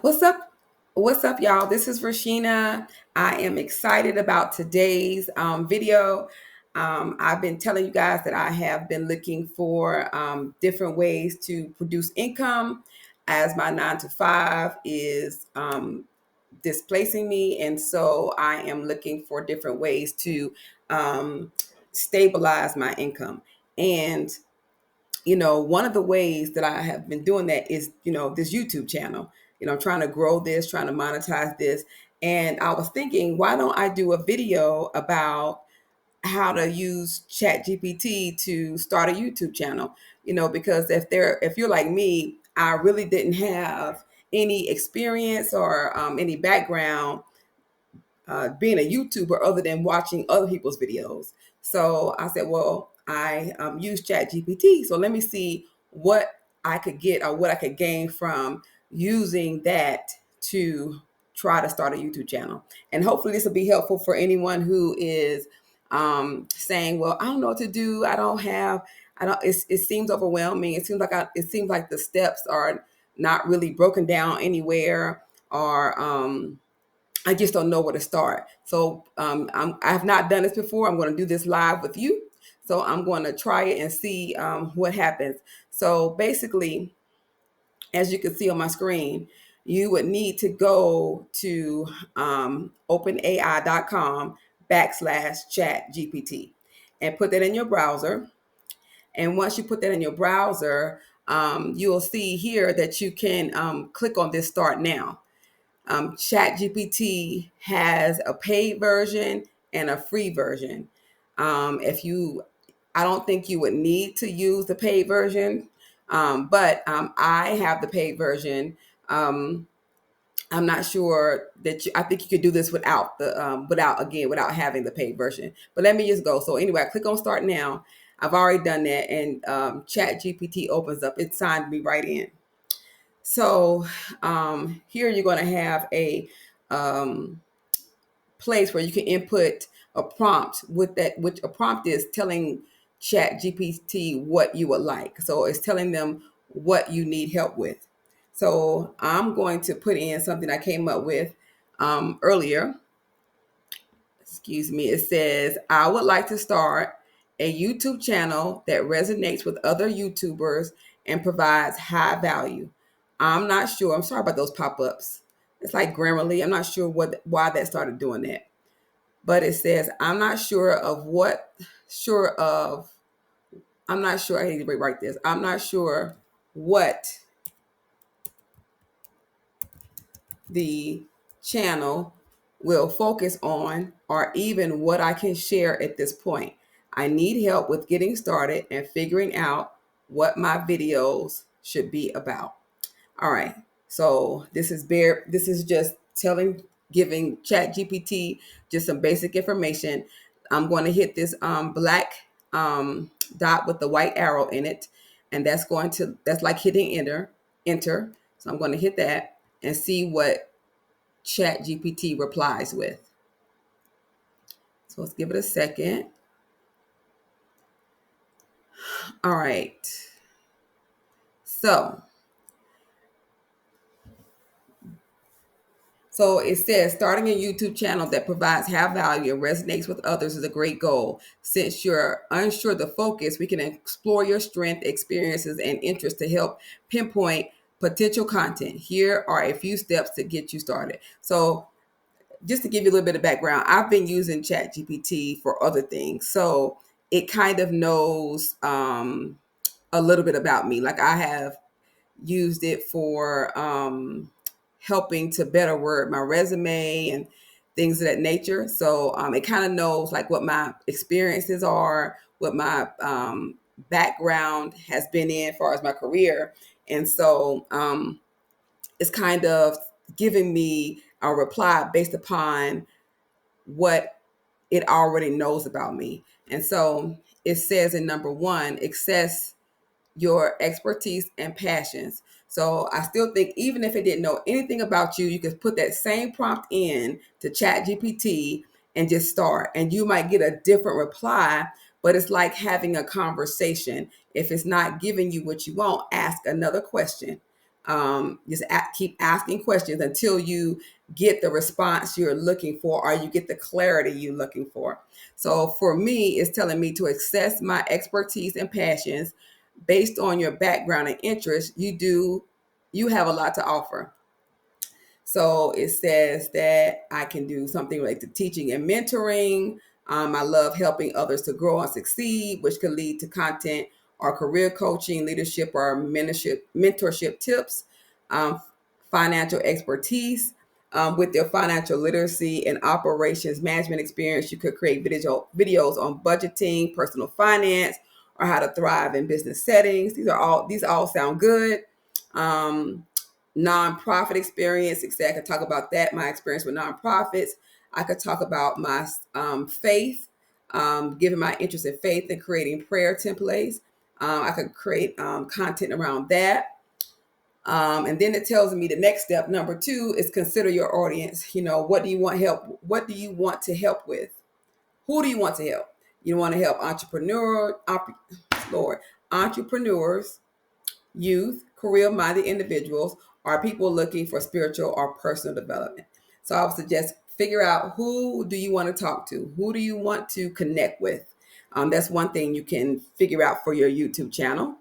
What's up? What's up, y'all? This is Rashina. I am excited about today's video. I've been telling you guys that I have been looking for different ways to produce income as my 9 to 5 is displacing me. And so I am looking for different ways to um, stabilize my income. And one of the ways that I have been doing that is, this YouTube channel. I'm trying to grow this, trying to monetize this. And I was thinking, why don't I do a video about how to use ChatGPT to start a YouTube channel? Because if you're like me, I really didn't have any experience or any background being a YouTuber other than watching other people's videos. So I said, well, I use ChatGPT. So let me see what I could get or what I could gain from using that to try to start a YouTube channel. And hopefully this will be helpful for anyone who is saying, well, I don't know what to do. It seems overwhelming. It seems like the steps are not really broken down anywhere, or I just don't know where to start. So I have not done this before. I'm going to do this live with you. So I'm going to try it and see what happens. So basically, as you can see on my screen, you would need to go to openai.com/chat GPT and put that in your browser. And once you put that in your browser, you'll see here that you can click on this Start Now. ChatGPT has a paid version and a free version. I don't think you would need to use the paid version, but I have the paid version. Um, I'm not sure that I think you could do this without having the paid version. But let me just go. So anyway, I click on Start Now. I've already done that, and ChatGPT opens up. It signed me right in. So here you're going to have a um, place where you can input a prompt which a prompt is telling Chat GPT what you would like. So it's telling them what you need help with. So I'm going to put in something I came up with earlier. Excuse me. It says, I would like to start a YouTube channel that resonates with other YouTubers and provides high value. I'm not sure. I'm sorry about those pop-ups. It's like Grammarly. I'm not sure why that started doing that. But it says, I'm not sure. I need to rewrite this. I'm not sure what the channel will focus on or even what I can share at this point. I need help with getting started and figuring out what my videos should be about. All right. So this is just giving Chat GPT just some basic information. I'm going to hit this black dot with the white arrow in it, and that's like hitting enter. So I'm going to hit that and see what Chat GPT replies with. So let's give it a second. All right. So it says starting a YouTube channel that provides high value and resonates with others is a great goal. Since you're unsure of the focus, we can explore your strength, experiences, and interests to help pinpoint potential content. Here are a few steps to get you started. So just to give you a little bit of background, I've been using ChatGPT for other things. So it kind of knows a little bit about me. Like I have used it for helping to better word my resume and things of that nature. So it kind of knows like what my experiences are, what my background has been in as far as my career. And so it's kind of giving me a reply based upon what it already knows about me. And so it says in number one, access your expertise and passions. So I still think even if it didn't know anything about you, you could put that same prompt in to Chat GPT and just start. And you might get a different reply, but it's like having a conversation. If it's not giving you what you want, ask another question. Keep asking questions until you get the response you're looking for, or you get the clarity you're looking for. So for me, it's telling me to assess my expertise and passions based on your background and interests. You have a lot to offer. So it says that I can do something related to teaching and mentoring. I love helping others to grow and succeed, which could lead to content or career coaching, leadership or mentorship tips, um, financial expertise. With their financial literacy and operations management experience, you could create videos on budgeting, personal finance, or how to thrive in business settings. These all sound good. Um, Nonprofit experience. I could talk about that, my experience with nonprofits. I could talk about my faith, given my interest in faith and creating prayer templates. I could create content around that. And then it tells me the next step, number two, is consider your audience. What do you want help? What do you want to help with? Who do you want to help? You want to help Lord, entrepreneurs, youth, career minded individuals, or people looking for spiritual or personal development. So I would suggest figure out, who do you want to talk to? Who do you want to connect with? That's one thing you can figure out for your YouTube channel.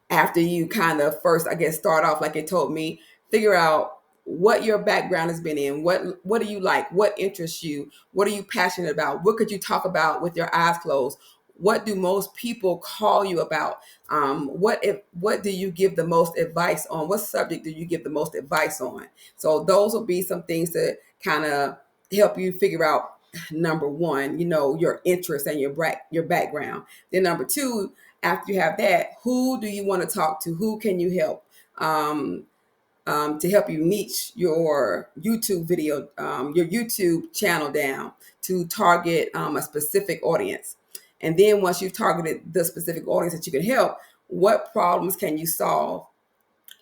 After you kind of first, I guess, start off like it told me, figure out what your background has been in. What do you like? What interests you? What are you passionate about? What could you talk about with your eyes closed? What do most people call you about? What do you give the most advice on? What subject do you give the most advice on? So those will be some things to kind of help you figure out, number one, your interest and your background. Then number two, after you have that, who do you want to talk to? Who can you help? To help you niche your your YouTube channel down to target a specific audience. And then once you've targeted the specific audience that you can help, what problems can you solve,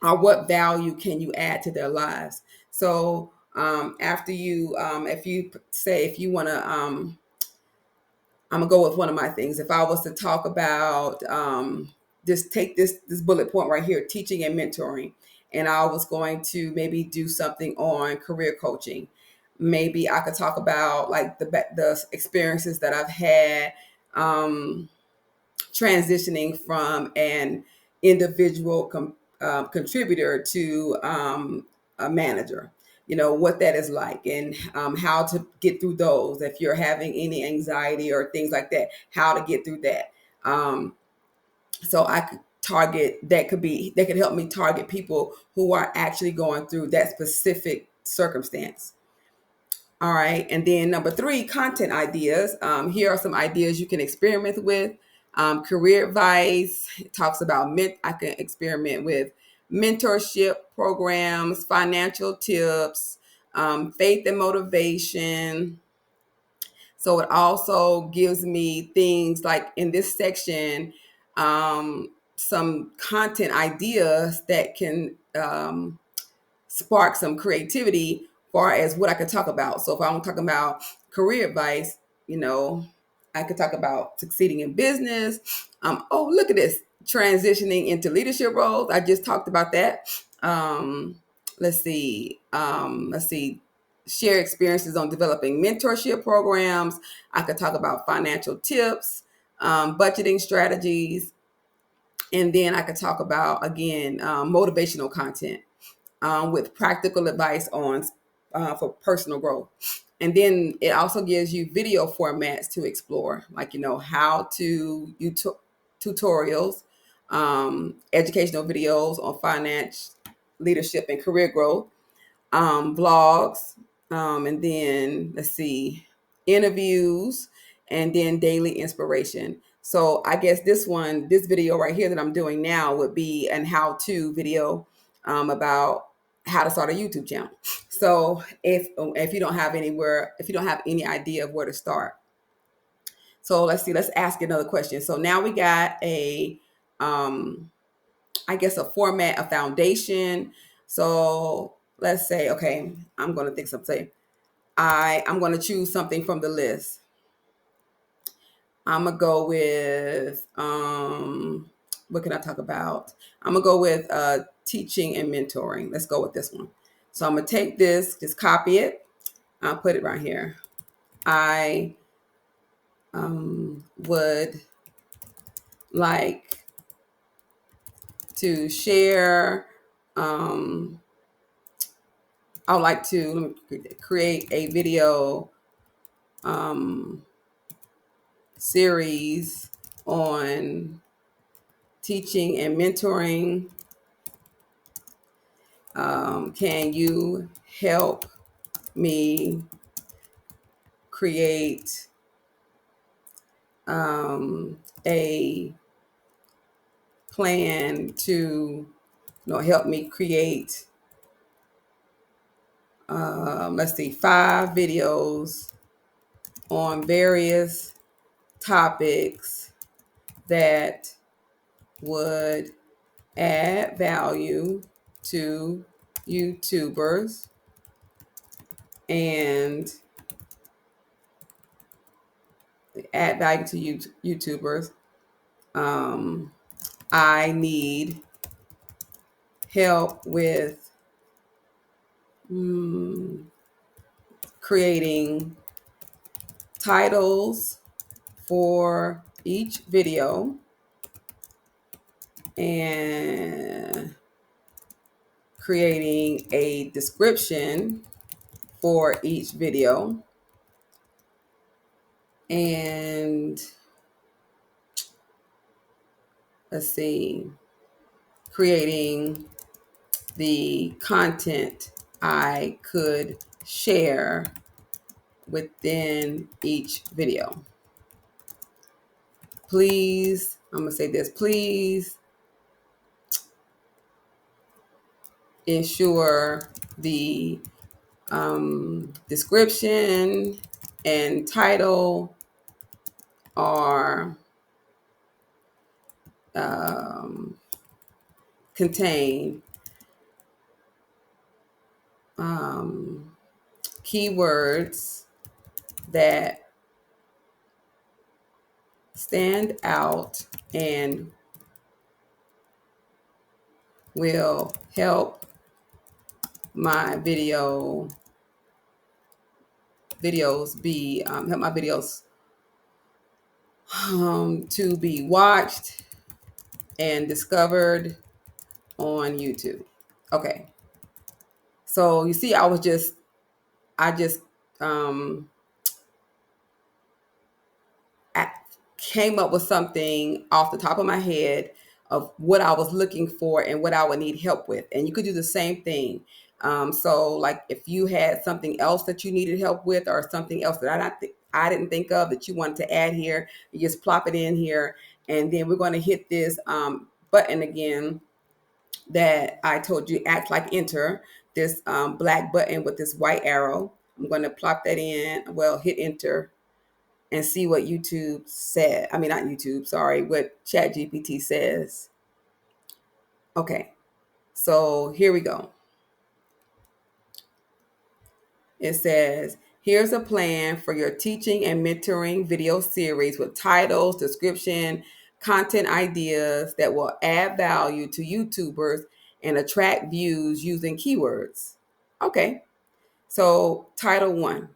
or what value can you add to their lives? So after you, if you want to, I'm gonna go with one of my things. If I was to talk about, just take this bullet point right here, teaching and mentoring, and I was going to maybe do something on career coaching. Maybe I could talk about like the experiences that I've had, um, transitioning from an individual contributor to a manager. What that is like, and how to get through those. If you're having any anxiety or things like that, how to get through that. So I could target that could help me target people who are actually going through that specific circumstance. All right. And then number three, content ideas. Here are some ideas you can experiment with. Career advice. It talks about I can experiment with mentorship programs, financial tips, faith and motivation. So it also gives me things like in this section, some content ideas that can spark some creativity far as what I could talk about. So if I'm talking about career advice, you know, I could talk about succeeding in business. Oh, look at this, transitioning into leadership roles. I just talked about that. Let's see. Let's see. Share experiences on developing mentorship programs. I could talk about financial tips, budgeting strategies, and then I could talk about again motivational content with practical advice on for personal growth. And then it also gives you video formats to explore, like how to tutorials, educational videos on finance, leadership, and career growth, vlogs, and then let's see, interviews, and then daily inspiration. So I guess this video right here that I'm doing now would be an how-to video about how to start a YouTube channel. So if you don't have if you don't have any idea of where to start, so let's see, let's ask another question. So now we got um, I guess a format, a foundation. So let's say, okay, I'm going to think something. I'm going to choose something from the list. I'm gonna go with what can I talk about? I'm gonna go with teaching and mentoring. Let's go with this one. So I'm going to take this, just copy it. I'll put it right here. I would like to share, I would like to create a video series on teaching and mentoring. Can you help me create a plan to help me create, let's see, 5 videos on various topics that would add value to YouTubers and add value to YouTubers. I need help with creating titles for each video and creating a description for each video, and let's see, creating the content I could share within each video. Please, I'm going to say this, please ensure the description and title are contain keywords that stand out and will help my videos be help my videos to be watched and discovered on YouTube. Okay, so you see, I just um, came up with something off the top of my head of what I was looking for and what I would need help with. And you could do the same thing. So like if you had something else that you needed help with or something else that I didn't think of that you wanted to add here, you just plop it in here. And then we're going to hit this button again that I told you, act like enter, this black button with this white arrow. I'm going to plop that in, well, hit enter and see what YouTube said. I mean, not YouTube, sorry, what ChatGPT says. Okay, so here we go. It says, here's a plan for your teaching and mentoring video series with titles, description, content ideas that will add value to YouTubers and attract views using keywords. Okay, so title 1.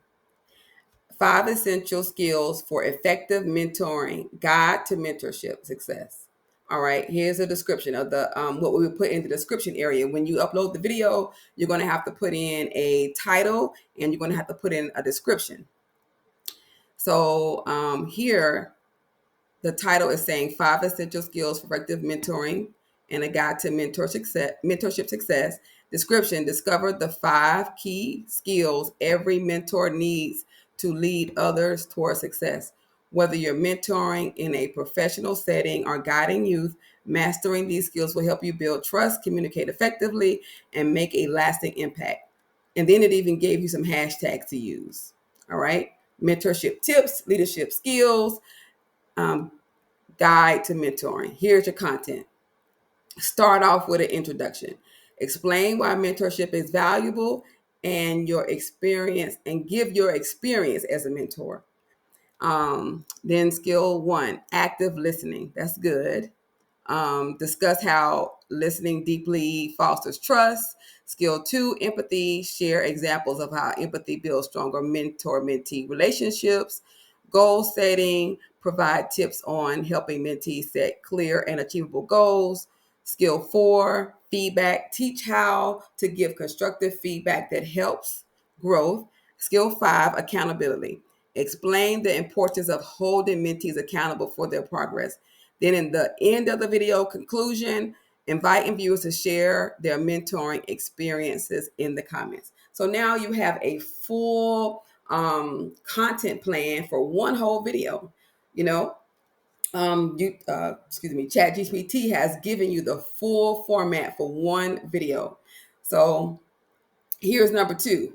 5 essential skills for effective mentoring, guide to mentorship success. All right, here's a description of the what we would put in the description area. When you upload the video, you're going to have to put in a title and you're going to have to put in a description. So here, the title is saying 5 essential skills for effective mentoring and a guide to mentorship success. Description, discover the 5 key skills every mentor needs to lead others toward success. Whether you're mentoring in a professional setting or guiding youth, mastering these skills will help you build trust, communicate effectively, and make a lasting impact. And then it even gave you some hashtags to use. All right. Mentorship tips, leadership skills, guide to mentoring. Here's your content. Start off with an introduction. Explain why mentorship is valuable and your experience, and give your experience as a mentor. Then skill 1, active listening. That's good. Discuss how listening deeply fosters trust. Skill 2, empathy. Share examples of how empathy builds stronger mentor-mentee relationships. Goal setting. Provide tips on helping mentees set clear and achievable goals. Skill 4, feedback. Teach how to give constructive feedback that helps growth. Skill 5, accountability. Explain the importance of holding mentees accountable for their progress. Then, in the end of the video, conclusion, inviting viewers to share their mentoring experiences in the comments. So now you have a full content plan for one whole video. You know, ChatGPT has given you the full format for one video. So here's number 2.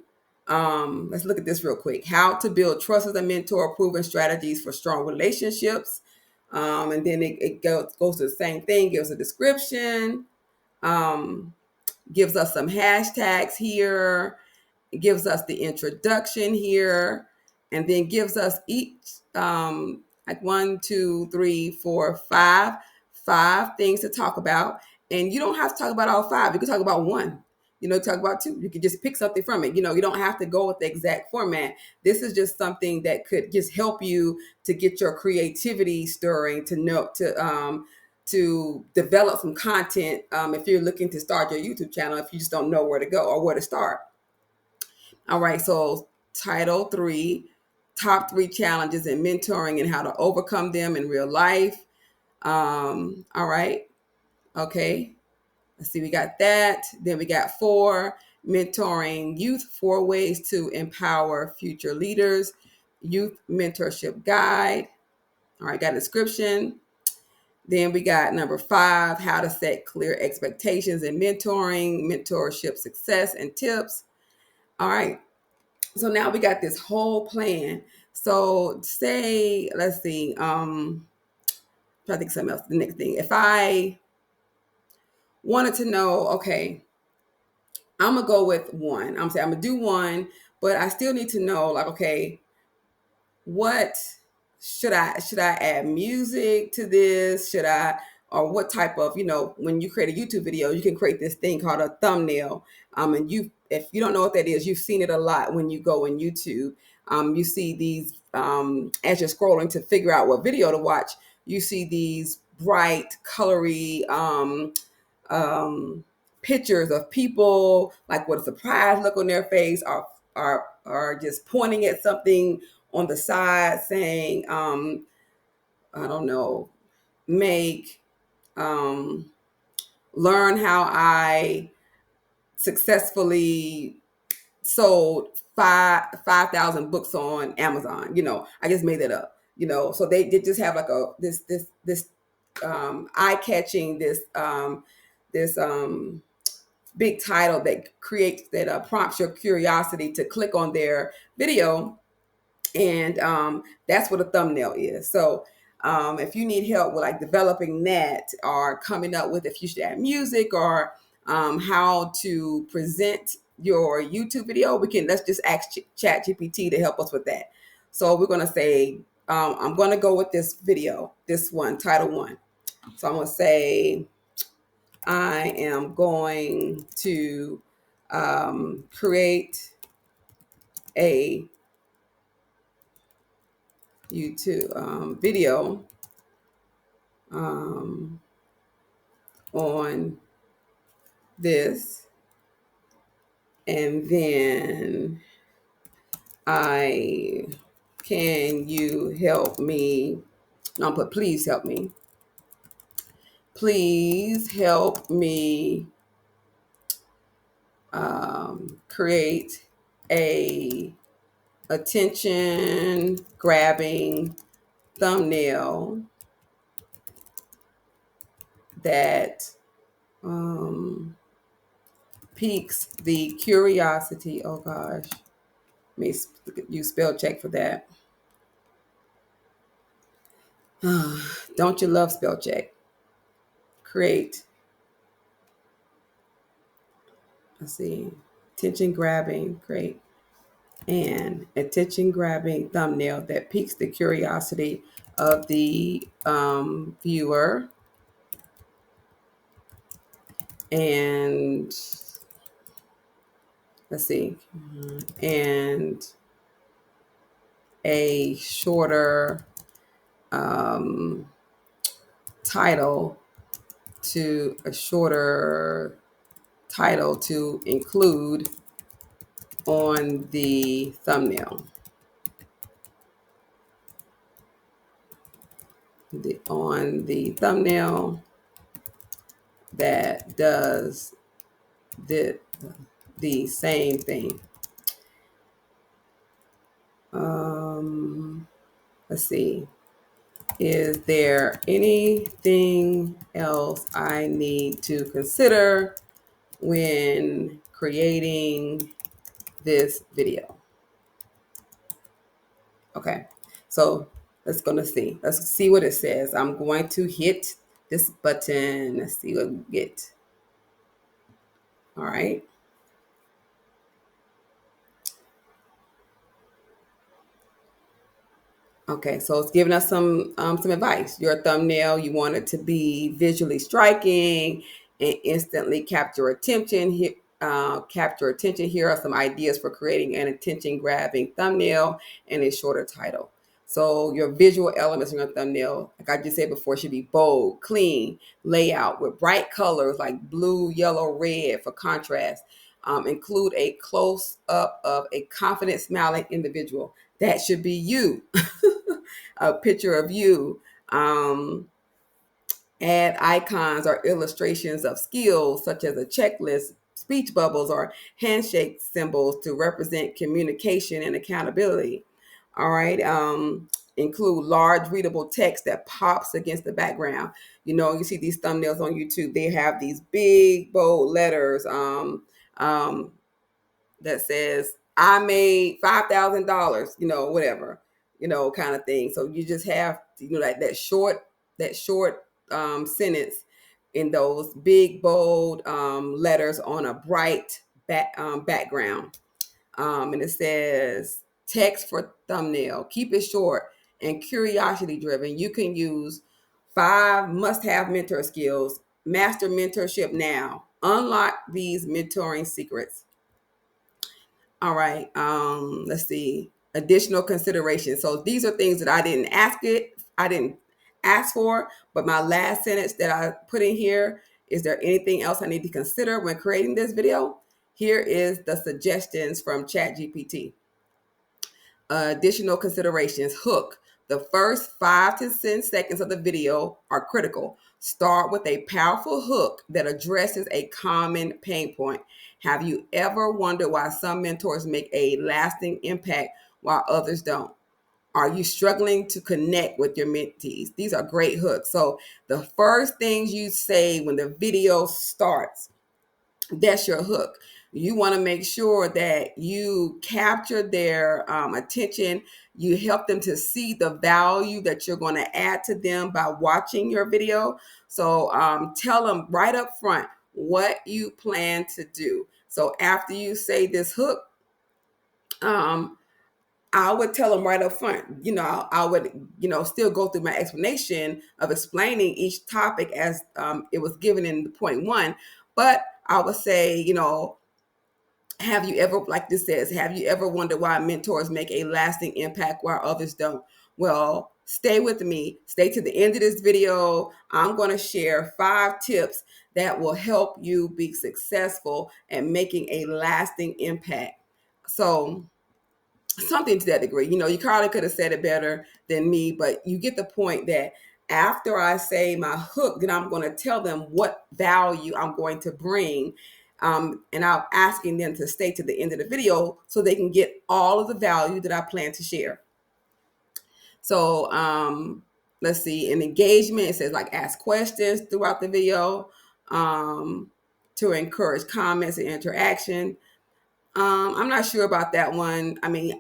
Let's look at this real quick. How to build trust as a mentor, proven strategies for strong relationships. And then it goes to the same thing, gives a description, um, gives us some hashtags here, it gives us the introduction here, and then gives us each like 5 things to talk about. And you don't have to talk about all 5. You can talk about one. Talk about 2. You can just pick something from it. You don't have to go with the exact format. This is just something that could just help you to get your creativity stirring, to develop some content if you're looking to start your YouTube channel, if you just don't know where to go or where to start. All right, so title 3, top 3 challenges in mentoring and how to overcome them in real life. All right, okay. Let's see, we got that. Then we got 4, mentoring youth, 4 ways to empower future leaders, youth mentorship guide. All right, got a description. Then we got number 5, how to set clear expectations in mentoring, mentorship success and tips. All right. So now we got this whole plan. So say, let's see, try to think of something else. The next thing, if I wanted to know, okay, I'm gonna go with 1. I'm gonna do 1, but I still need to know, like, okay, what should I add music to this? Should I, or what type of, when you create a YouTube video, you can create this thing called a thumbnail. And if you don't know what that is, you've seen it a lot when you go in YouTube. You see these, as you're scrolling to figure out what video to watch, you see these bright, colory pictures of people like with a surprised look on their face, or just pointing at something on the side saying, I don't know, make, learn how I successfully sold 5,000 books on Amazon. I just made that up. So they just have like this eye catching, this big title that prompts your curiosity to click on their video. And that's what a thumbnail is. So if you need help with like developing that, or coming up with if you should add music, or how to present your YouTube video, let's just ask ChatGPT to help us with that. So we're going to say, I'm going to go with this video, this one, title 1. So I'm going to say, I am going to create a YouTube video on this, and then can you help me? No, but please help me. Please help me create a attention grabbing thumbnail that piques the curiosity. Oh gosh, let me use spell check for that. Don't you love spell check? Create. Let's see. Attention grabbing. Great. And attention grabbing thumbnail that piques the curiosity of the viewer and let's see, and a shorter um, title a shorter title to include on the thumbnail. On the thumbnail that does the same thing. Let's see. Is there anything else I need to consider when creating this video? Okay, so let's see what it says. I'm going to hit this button. Let's see what we get. All right. Okay, so it's giving us some advice. Your thumbnail, you want it to be visually striking and instantly capture attention. Capture attention. Here are some ideas for creating an attention-grabbing thumbnail and a shorter title. So your visual elements in your thumbnail, like I just said before, should be bold, clean layout with bright colors like blue, yellow, red for contrast. Include a close up of a confident, smiling individual. That should be you. A picture of you. Add icons or illustrations of skills such as a checklist, speech bubbles, or handshake symbols to represent communication and accountability. All right. Include large readable text that pops against the background. You see these thumbnails on YouTube, they have these big, bold letters. Um, that says I made $5,000, whatever, kind of thing. So you just have like that short sentence in those big bold letters on a bright background, and it says text for thumbnail. Keep it short and curiosity driven. You can use 5 must-have mentor skills. Master mentorship now. Unlock these mentoring secrets. All right. Let's see. Additional consideration. So these are things that I didn't ask for, but my last sentence that I put in here, is there anything else I need to consider when creating this video? Here is the suggestions from ChatGPT. Additional considerations. Hook. The first 5 to 10 seconds of the video are critical. Start with a powerful hook that addresses a common pain point. Have you ever wondered why some mentors make a lasting impact while others don't? Are you struggling to connect with your mentees? These are great hooks. So the first things you say when the video starts, that's your hook. You want to make sure that you capture their attention. You help them to see the value that you're going to add to them by watching your video. So tell them right up front what you plan to do. So after you say this hook, I would tell them right up front, I would, still go through my explanation of explaining each topic as it was given in the point 1. But I would say, have you ever, like this says, have you ever wondered why mentors make a lasting impact while others don't? Well, stay with me. Stay to the end of this video. I'm going to share 5 tips that will help you be successful at making a lasting impact. So, something to that degree. You probably could have said it better than me, but you get the point that after I say my hook, then I'm going to tell them what value I'm going to bring. And I'm asking them to stay to the end of the video so they can get all of the value that I plan to share. So let's see. In engagement, it says like ask questions throughout the video to encourage comments and interaction. I'm not sure about that one. I mean,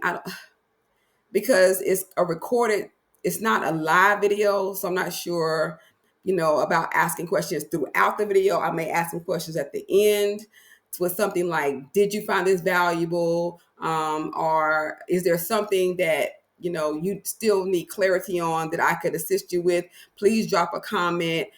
because it's not a live video, so I'm not sure, about asking questions throughout the video. I may ask some questions at the end with something like, did you find this valuable? Or is there something that, you still need clarity on that I could assist you with? Please drop a comment.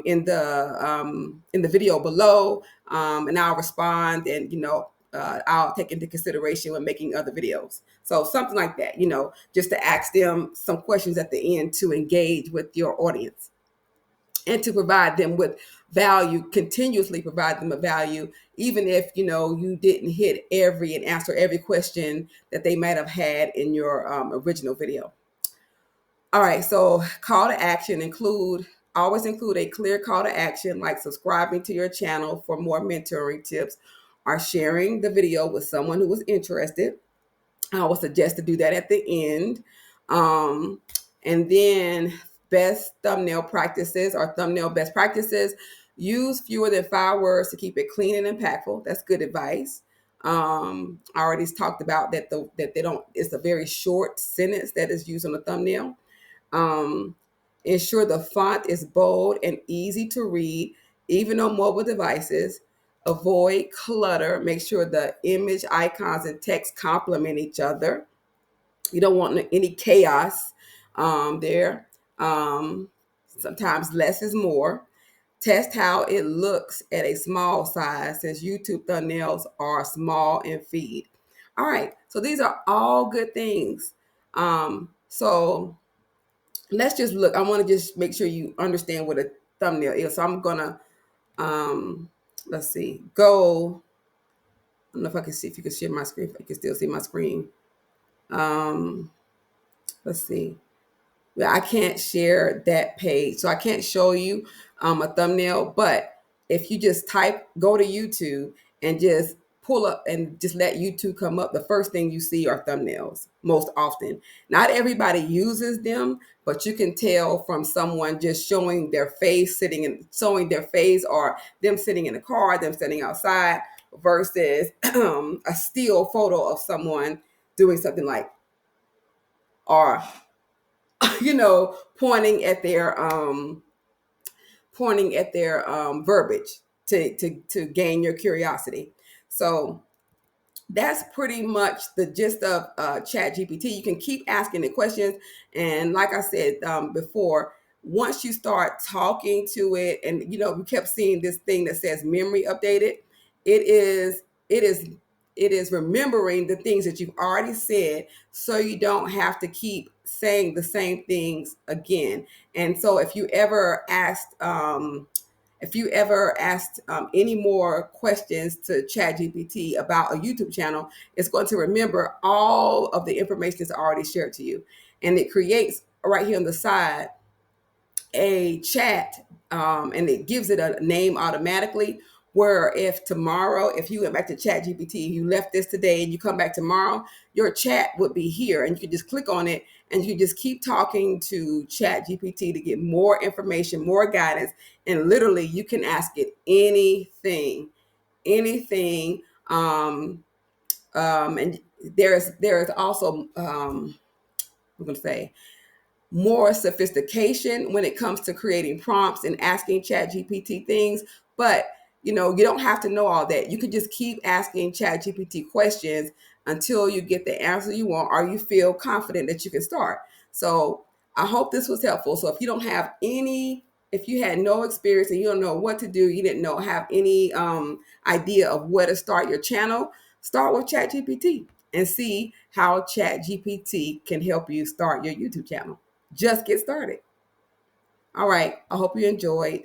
in the video below, and I'll respond, and I'll take into consideration when making other videos. So something like that, just to ask them some questions at the end to engage with your audience and to provide them with value, continuously provide them a value, even if you didn't hit every and answer every question that they might have had in your original video. All right, so call to action always include a clear call to action, like subscribing to your channel for more mentoring tips or sharing the video with someone who was interested. I would suggest to do that at the end. And then best thumbnail practices or thumbnail best practices. Use fewer than 5 words to keep it clean and impactful. That's good advice. I already talked about that that they don't. It's a very short sentence that is used on the thumbnail. Um, Ensure the font is bold and easy to read, even on mobile devices. Avoid clutter. Make sure the image, icons, and text complement each other. You don't want any chaos there. Sometimes less is more. Test how it looks at a small size, since YouTube thumbnails are small in feed. All right, so these are all good things. So let's just look. I want to just make sure you understand what a thumbnail is. So I'm gonna let's see. Go. I don't know if I can see if you can share my screen. If I can still see my screen. Um, let's see. Yeah, I can't share that page, so I can't show you a thumbnail. But if you just go to YouTube and just pull up and just let YouTube come up, the first thing you see are thumbnails most often. Not everybody uses them, but you can tell from someone just showing their face, showing their face, or them sitting in a car, them sitting outside, versus a still photo of someone doing something like, or pointing at their verbiage to gain your curiosity. So that's pretty much the gist of ChatGPT. You can keep asking it questions, and like I said before, once you start talking to it, and we kept seeing this thing that says memory updated. It is it is it is remembering the things that you've already said, so you don't have to keep saying the same things again. And so if you ever asked any more questions to ChatGPT about a YouTube channel, it's going to remember all of the information that's already shared to you. And it creates right here on the side a chat, and it gives it a name automatically. Where if tomorrow, if you went back to ChatGPT, you left this today and you come back tomorrow, your chat would be here, and you can just click on it and you just keep talking to ChatGPT to get more information, more guidance, and literally you can ask it anything. And there is also I'm going to say more sophistication when it comes to creating prompts and asking ChatGPT things. But you don't have to know all that. You can just keep asking ChatGPT questions until you get the answer you want, or you feel confident that you can start. So I hope this was helpful. So if you had no experience and you don't know what to do, you didn't have any idea of where to start your channel, start with ChatGPT and see how ChatGPT can help you start your YouTube channel. Just get started. All right. I hope you enjoyed.